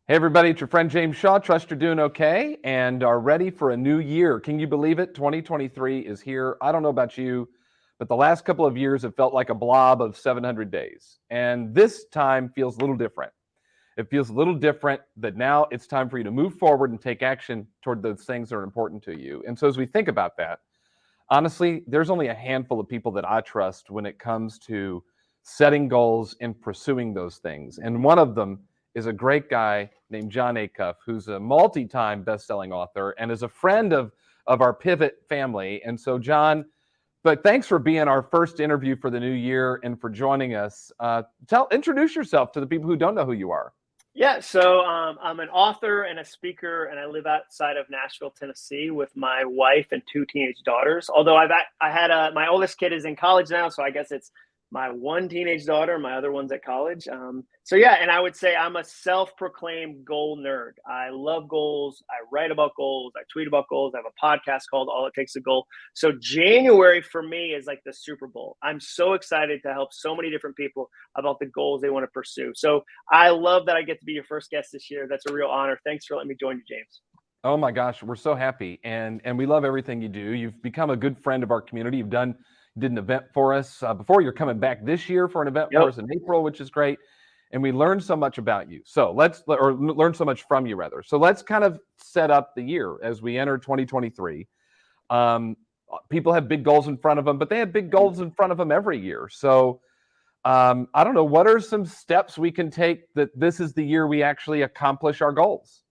Hey, everybody, it's your friend James Shaw. Trust you're doing okay and are ready for a new year. Can you believe it? 2023 is here. I don't know about you, but the last couple of years have felt like a blob of 700 days. And this time feels a little different. It feels a little different that now it's time for you to move forward and take action toward those things that are important to you. And so as we think about that, honestly, there's only a handful of people that I trust when it comes to setting goals and pursuing those things. And one of them is a great guy named Jon Acuff, who's a multi-time best-selling author and is a friend of our Pivot family. And so, Jon, but thanks for being our first interview for the new year and for joining us. Introduce yourself to the people who don't know who you are. Yeah, so I'm an author and a speaker, and I live outside of Nashville, Tennessee, with my wife and two teenage daughters. Although I had my oldest kid is in college now, so I guess it's my one teenage daughter, my other one's at college. So yeah, and I would say I'm a self-proclaimed goal nerd. I love goals. I write about goals. I tweet about goals. I have a podcast called All It Takes a Goal. So January for me is like the Super Bowl. I'm so excited to help so many different people about the goals they want to pursue. So I love that I get to be your first guest this year. That's a real honor. Thanks for letting me join you, James. Oh my gosh, we're so happy, and we love everything you do. You've become a good friend of our community. You did an event for us before. You're coming back this year for an event for us in April, which is great. And we learned so much about you. So learn so much from you rather. So let's kind of set up the year as we enter 2023. People have big goals in front of them, but they have big goals in front of them every year. So I don't know, what are some steps we can take that this is the year we actually accomplish our goals?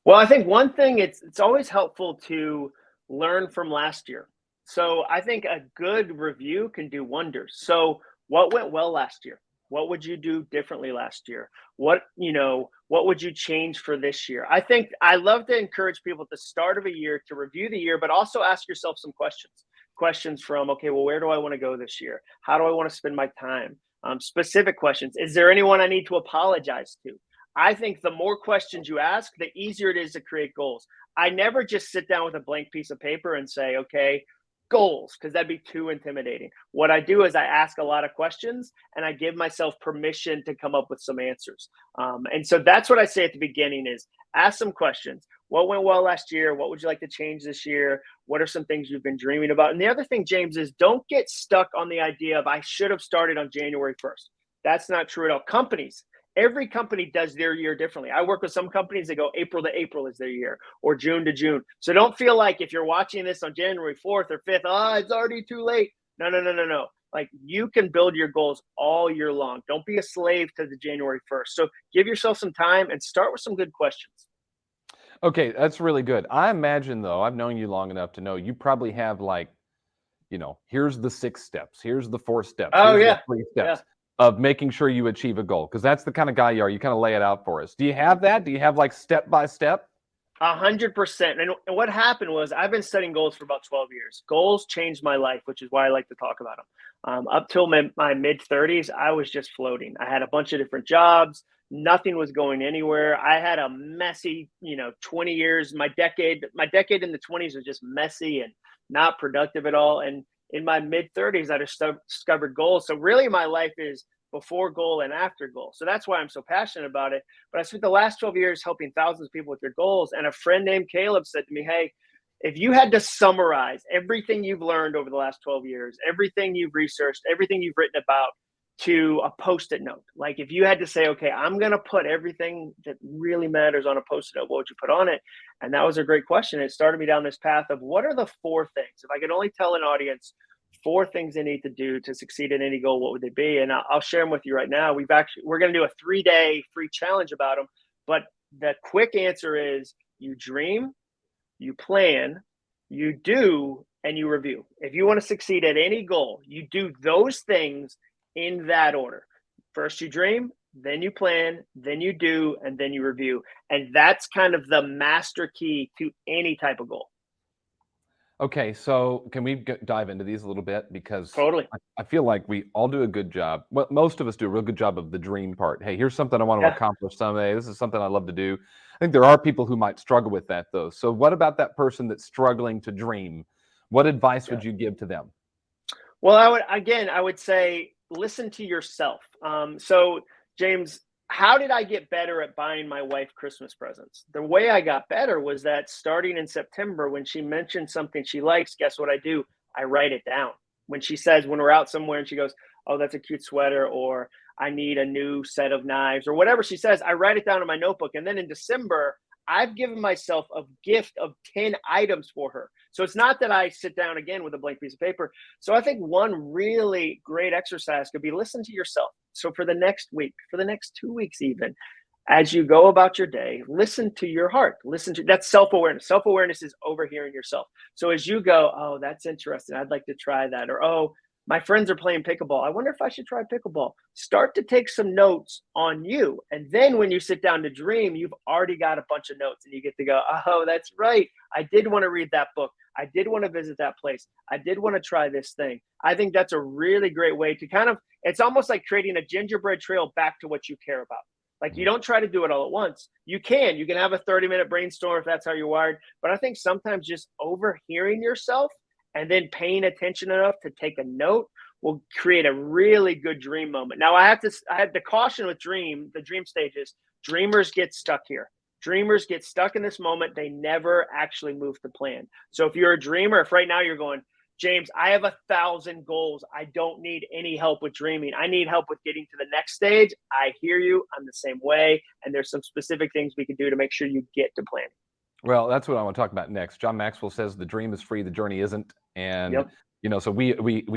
Well, I think one thing, it's always helpful to learn from last year. So I think a good review can do wonders. So what went well last year? What would you do differently last year? What would you change for this year? I think I love to encourage people at the start of a year to review the year, but also ask yourself some questions. Questions from, okay, well, where do I want to go this year? How do I want to spend my time? Specific questions. Is there anyone I need to apologize to? I think the more questions you ask, the easier it is to create goals. I never just sit down with a blank piece of paper and say, okay, goals, because that'd be too intimidating. What I do is I ask a lot of questions and I give myself permission to come up with some answers. And so that's what I say at the beginning is ask some questions. What went well last year? What would you like to change this year? What are some things you've been dreaming about? And the other thing, James, is don't get stuck on the idea of I should have started on January 1st. That's not true at all. Every company does their year differently. I work with some companies that go April to April is their year or June to June. So don't feel like if you're watching this on January 4th or 5th, it's already too late. No. Like you can build your goals all year long. Don't be a slave to the January 1st. So give yourself some time and start with some good questions. Okay, that's really good. I imagine, though, I've known you long enough to know you probably have here's the 6 steps, here's the 4 steps, Oh, here's yeah. the 3 steps of making sure you achieve a goal, because that's the kind of guy you are. You kind of lay it out for us. Do you have that? Do you have like step by step? 100%. And what happened was I've been setting goals for about 12 years. Goals changed my life, which is why I like to talk about them. Up till my mid 30s, I was just floating. I had a bunch of different jobs. Nothing was going anywhere. I had a messy, 20 years. My decade in the 20s was just messy and not productive at all. And in my mid 30s, I discovered goals. So really my life is before goal and after goal. So that's why I'm so passionate about it. But I spent the last 12 years helping thousands of people with their goals. And a friend named Caleb said to me, hey, if you had to summarize everything you've learned over the last 12 years, everything you've researched, everything you've written about to a Post-it note, like if you had to say, okay, I'm going to put everything that really matters on a Post-it note, what would you put on it? And that was a great question. It started me down this path of what are the 4 things? If I could only tell an audience 4 things they need to do to succeed in any goal, what would they be? And I'll share them with you right now. We're going to do a 3-day free challenge about them. But the quick answer is you dream, you plan, you do, and you review. If you want to succeed at any goal, you do those things in that order. First you dream, then you plan, then you do, and then you review. And that's kind of the master key to any type of goal. Okay, so can we dive into these a little bit? Because Totally. I feel like we all do a good job. Well, most of us do a real good job of the dream part. Hey, here's something I want to accomplish someday. This is something I love to do. I think there are people who might struggle with that, though. So what about that person that's struggling to dream? What advice would you give to them? Well, I would say listen to yourself. So James, how did I get better at buying my wife Christmas presents? The way I got better was that starting in September, when she mentions something she likes, guess what I do? I write it down. When she says, when we're out somewhere and she goes, oh, that's a cute sweater, or I need a new set of knives, or whatever she says, I write it down in my notebook. And then in December, I've given myself a gift of 10 items for her. So it's not that I sit down again with a blank piece of paper. So I think one really great exercise could be listen to yourself. So for the next week, for the next 2 weeks, even as you go about your day, listen to your heart. Listen to that's self-awareness. Self-awareness is overhearing yourself. So as you go, oh, that's interesting. I'd like to try that. Or, oh, my friends are playing pickleball. I wonder if I should try pickleball. Start to take some notes on you. And then when you sit down to dream, you've already got a bunch of notes and you get to go, oh, that's right. I did want to read that book. I did want to visit that place. I did want to try this thing. I think that's a really great way to kind of, it's almost like creating a gingerbread trail back to what you care about. Like you don't try to do it all at once. You can have a 30-minute brainstorm if that's how you're wired. But I think sometimes just overhearing yourself and then paying attention enough to take a note will create a really good dream moment. Now I have the caution with the dream stages, dreamers get stuck here. Dreamers get stuck in this moment. They never actually move the plan. So if you're a dreamer, if right now you're going, James, I have 1,000 goals. I don't need any help with dreaming. I need help with getting to the next stage. I hear you. I'm the same way. And there's some specific things we can do to make sure you get to planning. Well, that's what I want to talk about next. John Maxwell says the dream is free, the journey isn't. And, Yep. so we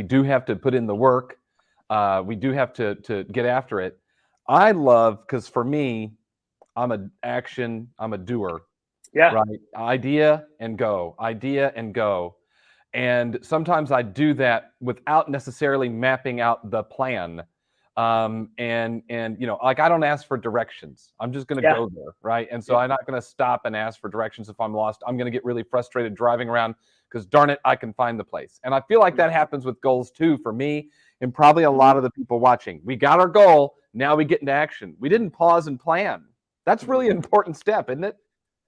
do have to put in the work. We do have to get after it. I love, because for me, I'm a doer. Yeah. Right. Idea and go. And sometimes I do that without necessarily mapping out the plan. And like I don't ask for directions. I'm just going to go there. Right. And so I'm not going to stop and ask for directions if I'm lost. I'm going to get really frustrated driving around because darn it, I can find the place. And I feel like that happens with goals too, for me and probably a lot of the people watching. We got our goal. Now we get into action. We didn't pause and plan. That's really an important step, isn't it?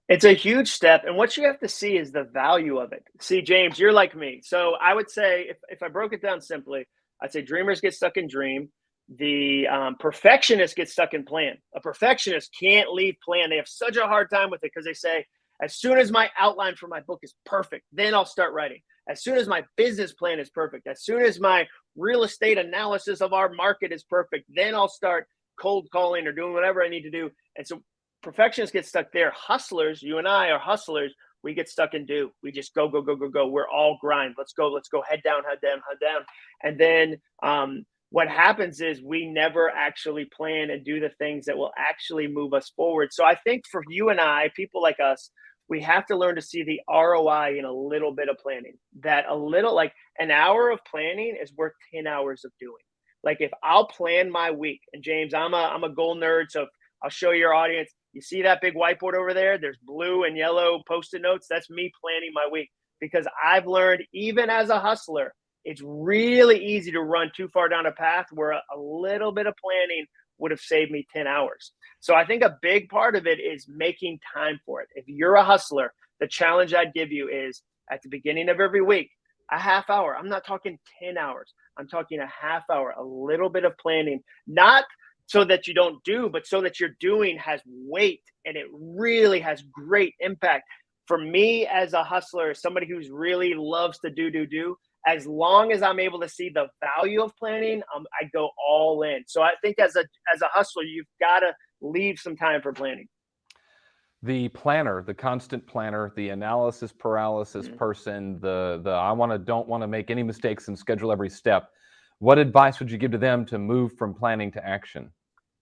It's a huge step. And what you have to see is the value of it. See, James, you're like me. So I would say, if I broke it down simply, I'd say dreamers get stuck in dream. The perfectionist gets stuck in plan. A perfectionist can't leave plan. They have such a hard time with it because they say, as soon as my outline for my book is perfect, then I'll start writing. As soon as my business plan is perfect, as soon as my real estate analysis of our market is perfect, then I'll start cold calling or doing whatever I need to do. And so perfectionists get stuck there. Hustlers, you and I are hustlers. We get stuck in do. We just go. We're all grind. Let's go, head down. And then what happens is we never actually plan and do the things that will actually move us forward. So I think for you and I, people like us, we have to learn to see the ROI in a little bit of planning. That a little, like an hour of planning is worth 10 hours of doing. Like if I'll plan my week, and James, I'm a goal nerd, so I'll show your audience. You see that big whiteboard over there? There's blue and yellow Post-it notes. That's me planning my week, because I've learned, even as a hustler, it's really easy to run too far down a path where a little bit of planning would have saved me 10 hours. So I think a big part of it is making time for it. If you're a hustler, the challenge I'd give you is at the beginning of every week, a half hour. I'm not talking 10 hours. I'm talking a half hour, a little bit of planning, not so that you don't do, but so that you're doing has weight and it really has great impact. For me as a hustler, somebody who's really loves to do, as long as I'm able to see the value of planning, I go all in. So I think as a hustler, you've got to leave some time for planning. The planner, the constant planner, the analysis paralysis person, the don't want to make any mistakes and schedule every step. What advice would you give to them to move from planning to action?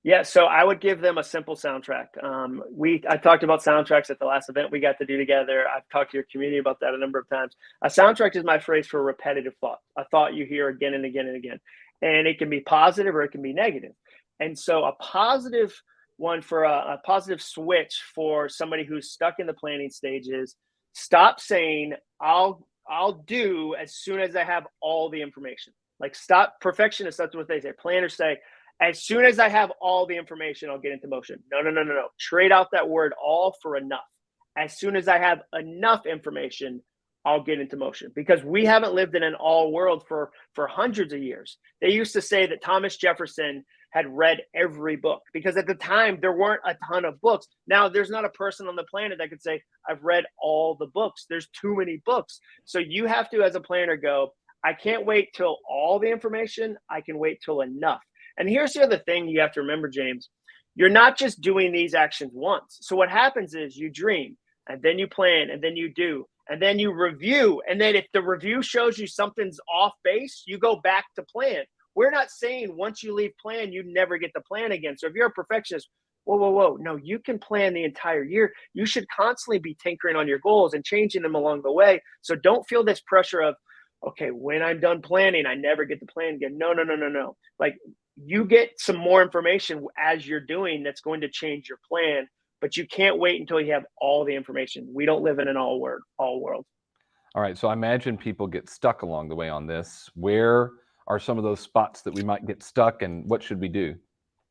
Yeah, so I would give them a simple soundtrack. I talked about soundtracks at the last event we got to do together. I've talked to your community about that a number of times. A soundtrack is my phrase for repetitive thought, a thought you hear again and again and again. And it can be positive or it can be negative. And so a positive one for a positive switch for somebody who's stuck in the planning stage is stop saying, I'll do as soon as I have all the information. Like stop. Perfectionists, that's what they say. Planners say, as soon as I have all the information, I'll get into motion. No. Trade out that word all for enough. As soon as I have enough information, I'll get into motion. Because we haven't lived in an all world for hundreds of years. They used to say that Thomas Jefferson had read every book, because at the time there weren't a ton of books. Now there's not a person on the planet that could say, I've read all the books. There's too many books. So you have to, as a planner, go, I can't wait till all the information. I can wait till enough. And here's the other thing you have to remember, James. You're not just doing these actions once. So what happens is you dream, and then you plan, and then you do, and then you review. And then if the review shows you something's off base, you go back to plan. We're not saying once you leave plan, you never get the plan again. So if you're a perfectionist, whoa. No, you can plan the entire year. You should constantly be tinkering on your goals and changing them along the way. So don't feel this pressure of, okay, when I'm done planning, I never get the plan again. No. Like, you get some more information as you're doing that's going to change your plan, but you can't wait until you have all the information. We don't live in an all world. All right. So I imagine people get stuck along the way on this. Where are some of those spots that we might get stuck, and what should we do?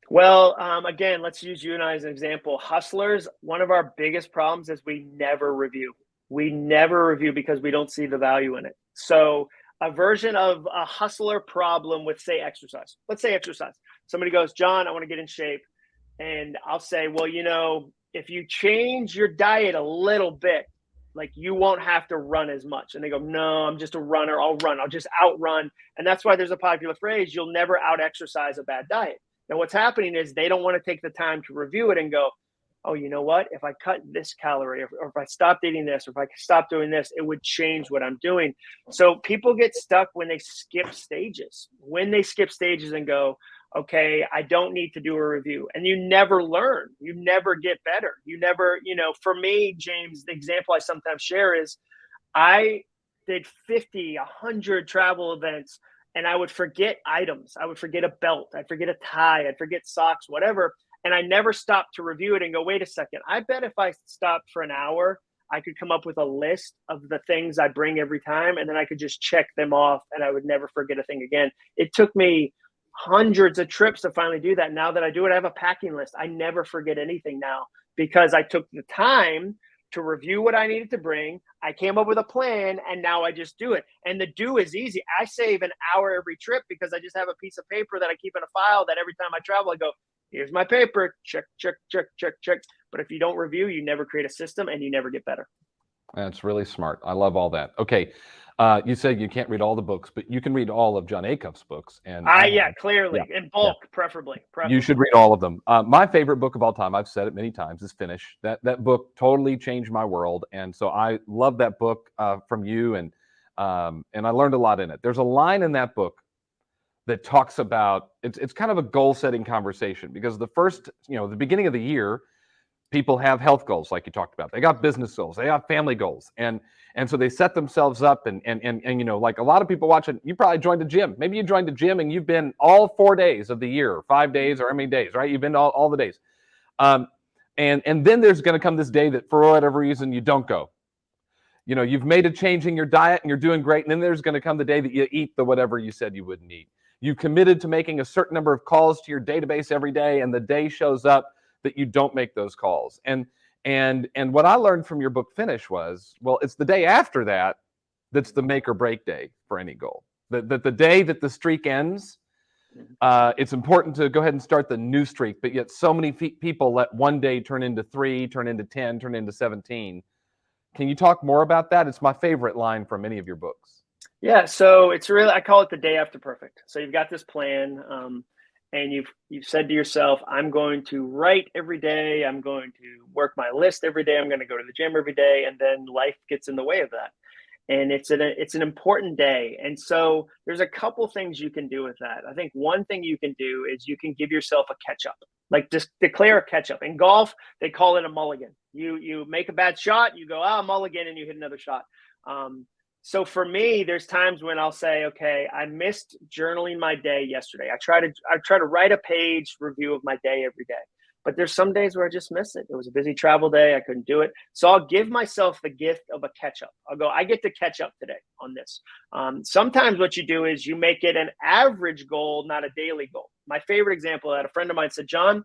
Well, again, let's use you and I as an example. Hustlers, one of our biggest problems is we never review. We never review because we don't see the value in it. So a version of a hustler problem with, say, exercise. Let's say exercise. Somebody goes, John, I want to get in shape. And I'll say, well, if you change your diet a little bit, like, you won't have to run as much. And they go, no, I'm just a runner. I'll run. I'll just outrun. And that's why there's a popular phrase, you'll never out exercise a bad diet. Now, what's happening is they don't want to take the time to review it and go, oh, you know what? If I cut this calorie, or if I stopped eating this, or if I stopped doing this, it would change what I'm doing. So people get stuck when they skip stages. When they skip stages and go, okay, I don't need to do a review. And you never learn. You never get better. You never, for me, James, the example I sometimes share is I did 50, 100 travel events, and I would forget items. I would forget a belt. I'd forget a tie. I'd forget socks, whatever. And I never stopped to review it and go, wait a second. I bet if I stopped for an hour, I could come up with a list of the things I bring every time, and then I could just check them off, and I would never forget a thing again. It took me hundreds of trips to finally do that. Now that I do it, I have a packing list. I never forget anything now because I took the time to review what I needed to bring. I came up with a plan, and now I just do it. And the do is easy. I save an hour every trip because I just have a piece of paper that I keep in a file that every time I travel, I go, here's my paper, check. But if you don't review, you never create a system, and you never get better. That's really smart. I love all that. Okay. You said you can't read all the books, but you can read all of Jon Acuff's books. And clearly. Yeah. In bulk, preferably. You should read all of them. My favorite book of all time, I've said it many times, is Finish. That book totally changed my world. And so I love that book from you, and I learned a lot in it. There's a line in that book that talks about, it's kind of a goal-setting conversation, because the beginning of the year, people have health goals, like you talked about. They got business goals. They got family goals. And so they set themselves up, and like a lot of people watching, you probably joined a gym. Maybe you joined a gym and you've been all 4 days of the year, 5 days, or how many days, right? You've been to all the days. And then there's going to come this day that for whatever reason you don't go. You've made a change in your diet and you're doing great. And then there's going to come the day that you eat the whatever you said you wouldn't eat. You committed to making a certain number of calls to your database every day, and the day shows up that you don't make those calls. And what I learned from your book Finish was, well, it's the day after that's the make or break day for any goal. The day that the streak ends, it's important to go ahead and start the new streak, but yet so many people let one day turn into 3, turn into 10, turn into 17. Can you talk more about that? It's my favorite line from any of your books. Yeah, so it's really, I call it the day after perfect. So you've got this plan, and you've said to yourself, I'm going to write every day. I'm going to work my list every day. I'm going to go to the gym every day. And then life gets in the way of that. And it's an important day. And so there's a couple things you can do with that. I think one thing you can do is you can give yourself a catch up, like just declare a catch up. In golf, they call it a mulligan. You make a bad shot, you go, mulligan, and you hit another shot. So for me, there's times when I'll say, okay, I missed journaling my day yesterday. I try to write a page review of my day every day, but there's some days where I just miss it. It was a busy travel day. I couldn't do it. So I'll give myself the gift of a catch up. I'll go, I get to catch up today on this. Sometimes what you do is you make it an average goal, not a daily goal. My favorite example, I had a friend of mine said, John,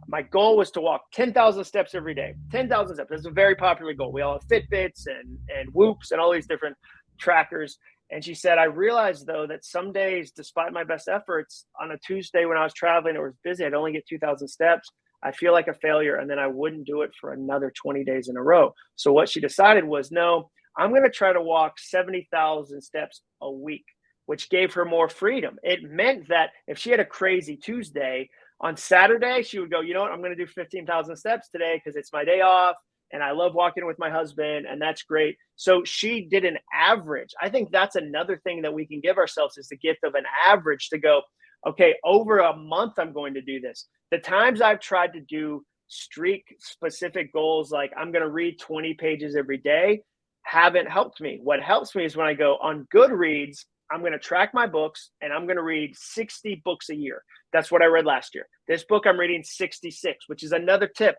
my goal was to walk 10,000 steps every day. 10,000 steps. That's a very popular goal. We all have Fitbits and Whoops and all these different trackers. And she said, I realized though that some days, despite my best efforts, on a Tuesday when I was traveling or was busy, I'd only get 2,000 steps. I feel like a failure, and then I wouldn't do it for another 20 days in a row. So what she decided was, no, I'm going to try to walk 70,000 steps a week, which gave her more freedom. It meant that if she had a crazy Tuesday, on Saturday, she would go, you know what, I'm going to do 15,000 steps today because it's my day off and I love walking with my husband, and that's great. So she did an average. I think that's another thing that we can give ourselves is the gift of an average to go, okay, over a month, I'm going to do this. The times I've tried to do streak specific goals, like I'm going to read 20 pages every day, haven't helped me. What helps me is when I go on Goodreads, I'm going to track my books and I'm going to read 60 books a year. That's what I read last year. This book, I'm reading 66, which is another tip.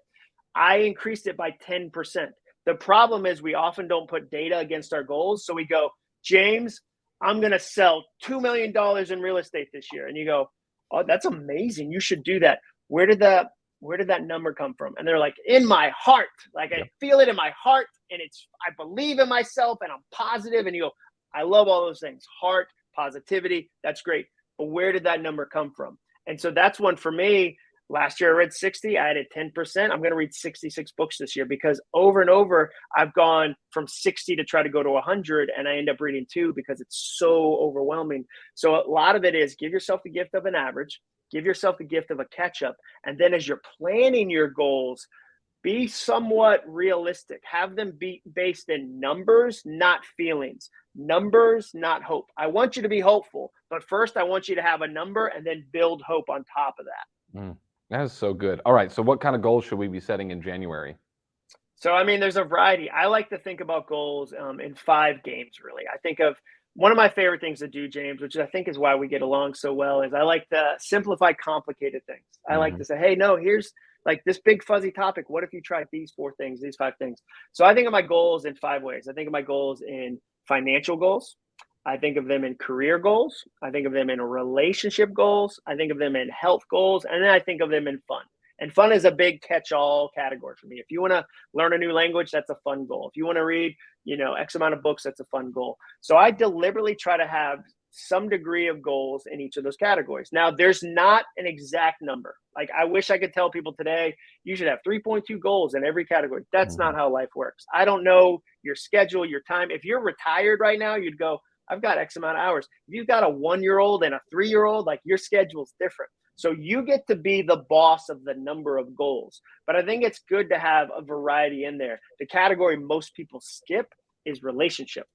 I increased it by 10%. The problem is we often don't put data against our goals. So we go, James, I'm going to sell $2 million in real estate this year. And you go, oh, that's amazing. You should do that. Where did that number come from? And they're like, in my heart. Like I feel it in my heart, and I believe in myself, and I'm positive. And you go, I love all those things. Heart, positivity, that's great. But where did that number come from? And so that's one for me. Last year I read 60, I added 10%. I'm going to read 66 books this year because over and over I've gone from 60 to try to go to 100, and I end up reading 2 because it's so overwhelming. So a lot of it is give yourself the gift of an average, give yourself the gift of a catch up. And then as you're planning your goals, be somewhat realistic. Have them be based in numbers, not feelings. Numbers, not hope. I want you to be hopeful, but first I want you to have a number and then build hope on top of that. That is so good. All right. So what kind of goals should we be setting in January? So, I mean, there's a variety. I like to think about goals in 5 games, really. I think of one of my favorite things to do, James, which I think is why we get along so well, is I like to simplify complicated things. I like to say, hey, no, here's like this big fuzzy topic. What if you tried these 4 things, these 5 things? So I think of my goals in 5 ways. I think of my goals in financial goals. I think of them in career goals. I think of them in relationship goals. I think of them in health goals. And then I think of them in fun. And fun is a big catch-all category for me. If you want to learn a new language, that's a fun goal. If you want to read, X amount of books, that's a fun goal. So I deliberately try to have some degree of goals in each of those categories. Now, there's not an exact number. Like I wish I could tell people today, you should have 3.2 goals in every category. That's not how life works. I don't know your schedule, your time. If you're retired right now, you'd go, I've got X amount of hours. If you've got a 1-year-old and a 3-year-old, like your schedule's different. So you get to be the boss of the number of goals. But I think it's good to have a variety in there. The category most people skip is relationship.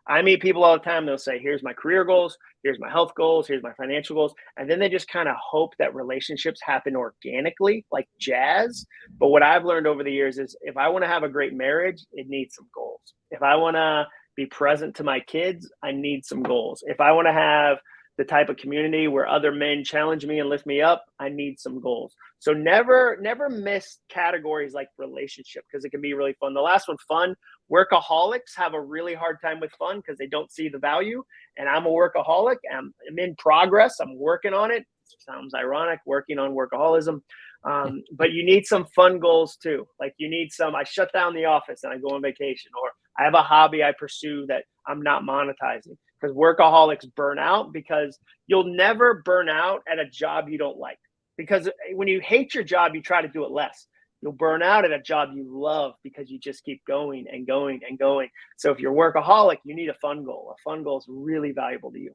I meet people all the time. They'll say, here's my career goals, here's my health goals, here's my financial goals. And then they just kind of hope that relationships happen organically, like jazz. But what I've learned over the years is if I want to have a great marriage, it needs some goals. If I want to be present to my kids, I need some goals. If I want to have the type of community where other men challenge me and lift me up, I need some goals. So never miss categories like relationship because it can be really fun. The last one, fun. Workaholics have a really hard time with fun because they don't see the value. And I'm a workaholic. I'm in progress. I'm working on it. Sounds ironic, working on workaholism. But you need some fun goals too. Like you need some, I shut down the office and I go on vacation, or I have a hobby I pursue that I'm not monetizing, because workaholics burn out, because you'll never burn out at a job you don't like. Because when you hate your job, you try to do it less. You'll burn out at a job you love because you just keep going and going and going. So if you're a workaholic, you need a fun goal. A fun goal is really valuable to you.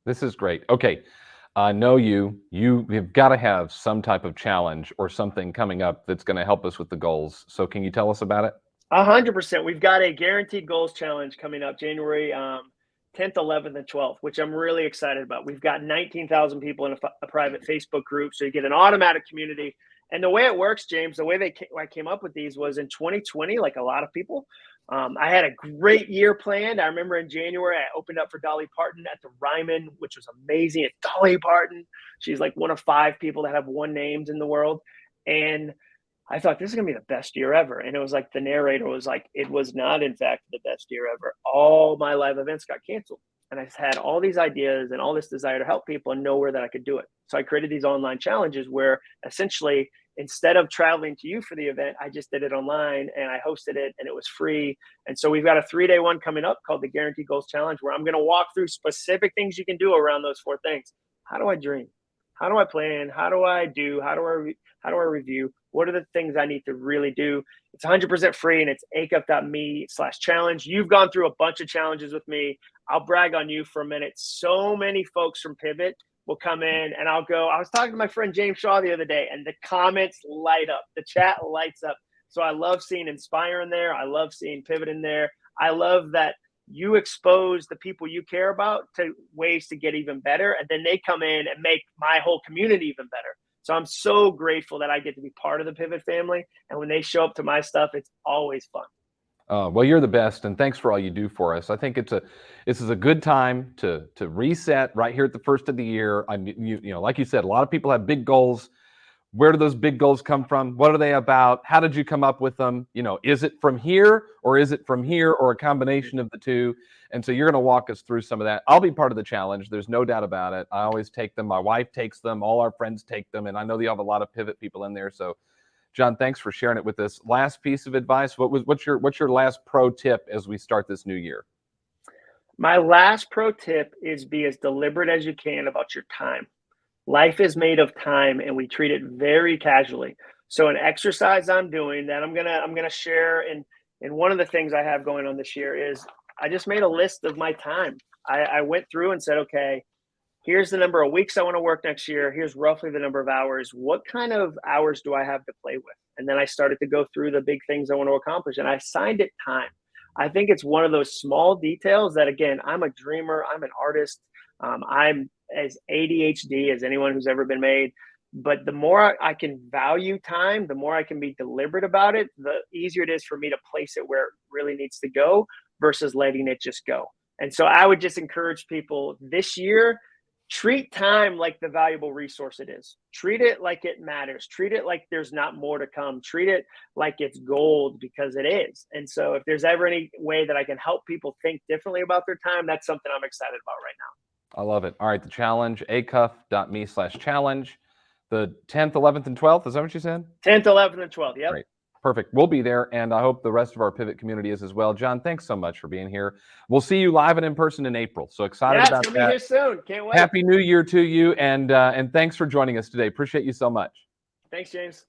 This is great. Okay. I know you've got to have some type of challenge or something coming up that's going to help us with the goals. So can you tell us about it? 100%. We've got a guaranteed goals challenge coming up January 10th, 11th, and 12th, which I'm really excited about. We've got 19,000 people in a private Facebook group, so you get an automatic community. And the way it works, James, the way I came up with these was in 2020, like a lot of people, I had a great year planned. I remember in January, I opened up for Dolly Parton at the Ryman, which was amazing. It's Dolly Parton. She's like one of 5 people that have 1 names in the world. And I thought this is going to be the best year ever. And it was like the narrator was like, it was not, in fact, the best year ever. All my live events got canceled. And I had all these ideas and all this desire to help people and nowhere that I could do it. So I created these online challenges where essentially instead of traveling to you for the event, I just did it online and I hosted it and it was free. And so we've got a 3-day one coming up called the Guaranteed Goals Challenge, where I'm going to walk through specific things you can do around those 4 things. How do I dream? How do I plan? How do I do? How do I review? What are the things I need to really do? It's 100% free, and it's acuff.me/challenge. You've gone through a bunch of challenges with me. I'll brag on you for a minute. So many folks from Pivot will come in and I was talking to my friend James Shaw the other day, and the comments light up. The chat lights up. So I love seeing Inspire in there. I love seeing Pivot in there. I love that you expose the people you care about to ways to get even better. And then they come in and make my whole community even better. So I'm so grateful that I get to be part of the Pivot family. And when they show up to my stuff, it's always fun. Well, you're the best, and thanks for all you do for us. I think this is a good time to reset right here at the first of the year. Like you said, a lot of people have big goals. Where do those big goals come from? What are they about? How did you come up with them? Is it from here, or is it from here, or a combination of the two? And so you're going to walk us through some of that. I'll be part of the challenge. There's no doubt about it. I always take them. My wife takes them. All our friends take them. And I know you have a lot of Pivot people in there. So, Jon, thanks for sharing it with us. Last piece of advice. What's your last pro tip as we start this new year? My last pro tip is be as deliberate as you can about your time. Life is made of time, and we treat it very casually. So an exercise I'm doing that I'm gonna share, and one of the things I have going on this year is I just made a list of my time. I went through and said, okay, here's the number of weeks I want to work next year. Here's roughly the number of hours. What kind of hours do I have to play with? And then I started to go through the big things I want to accomplish, and I assigned it time. I think it's one of those small details that, again, I'm a dreamer. I'm an artist. I'm as ADHD as anyone who's ever been made. But the more I can value time, the more I can be deliberate about it, the easier it is for me to place it where it really needs to go versus letting it just go. And so I would just encourage people this year, treat time like the valuable resource it is. Treat it like it matters. Treat it like there's not more to come. Treat it like it's gold, because it is. And so if there's ever any way that I can help people think differently about their time, that's something I'm excited about right now. I love it. All right, the challenge, acuff.me/challenge. The 10th, 11th, and 12th, is that what you said? 10th, 11th, and 12th, yep. Great. Perfect. We'll be there, and I hope the rest of our Pivot community is as well. Jon, thanks so much for being here. We'll see you live and in person in April. So excited about that. It's going to be here soon. Can't wait. Happy New Year to you, and thanks for joining us today. Appreciate you so much. Thanks, James.